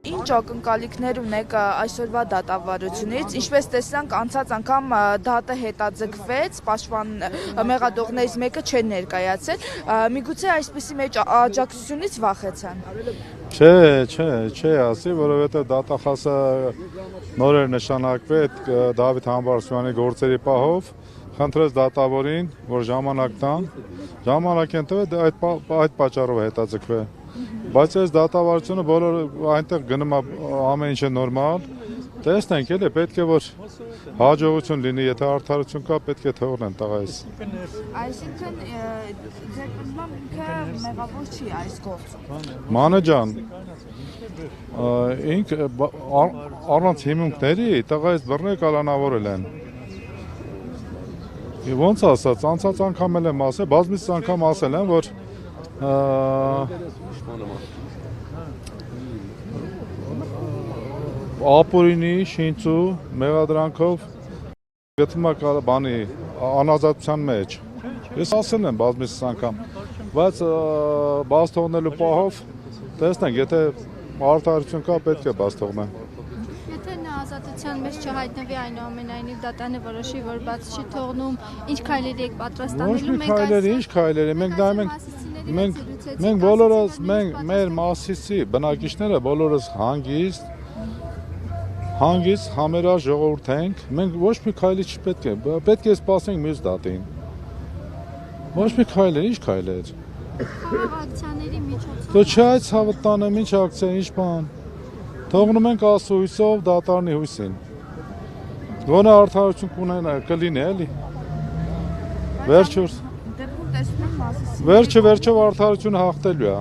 Ինչ ակնկալիքներ ունեք այսօրվա դատավարությունից, ինչպես տեսանք անցած անգամ դատը հետաձգվեց, մեղադողներից մեկը չեն ներկայացել, միգուցե այսպիսի մեջ աջակցությունից վախեցան։ Չէ, ասի, որովհետև դատախազը նոր էր նշանակվել Դավիթ Համբարձումյանի գործերի պահով, խնդրեց դատավորին, որ ժամանակ տան, ժամանակ են տվել, այդ պատճառով հետաձգվել։ Բայց այս դատավարությունը բոլոր այնտեղ գնում է ամեն ինչը նորմալ, տեսնենք էլի, պետք է որ հաջողություն լինի, եթե արդարություն կա, պետք է թողնեն տղայիս։ Այսինքն ձեր պնդմամբ ինքը մեղավոր չի այս գործում։ Մանե ջան, ինքը առանց հիմունքների տղայիս բռնել կալանավորել են։ Ոնց ասած, անցած անգամ էլ եմ ասել, բազմիցս անգամ ասել եմ, որ ապօրինի շինծու մեղադրանքով գտնում է բանի անազատության մեջ։ Ես ասել եմ բազմիցս անգամ, բայց բաց թողնելու պահով տեսնենք, եթե արդարություն կա, պետք է բաց թողնեն։ Եթե նա ազատության մեջ չհայտնվի, այնուամենայնիվ դատանը որոշի, որ բաց չի թողնում, ինչ քայլերի եք պատրաստանելու, ինչ քայլերի, մենք բոլորս, մեր մասիսի բնակիչները բոլորս հանգիստ համերաժ ժողովուրդ ենք, մենք ոչ մի քայլի չպետք է, պետք է սպասենք մյուս դատին։ Ոչ մի քայլեր, ինչ քայլեր։ Խաղաղ ակցիաների միջոցով։ Դու չէ ցավը տանեմ, ինչ ակցիա, ինչ բան։ Թողնում ենք Աստծո հույսով դատարանի հույսին։ Գոնե արդարություն կլինի էլի։ Վերջով արդարությունը հաղթելու է։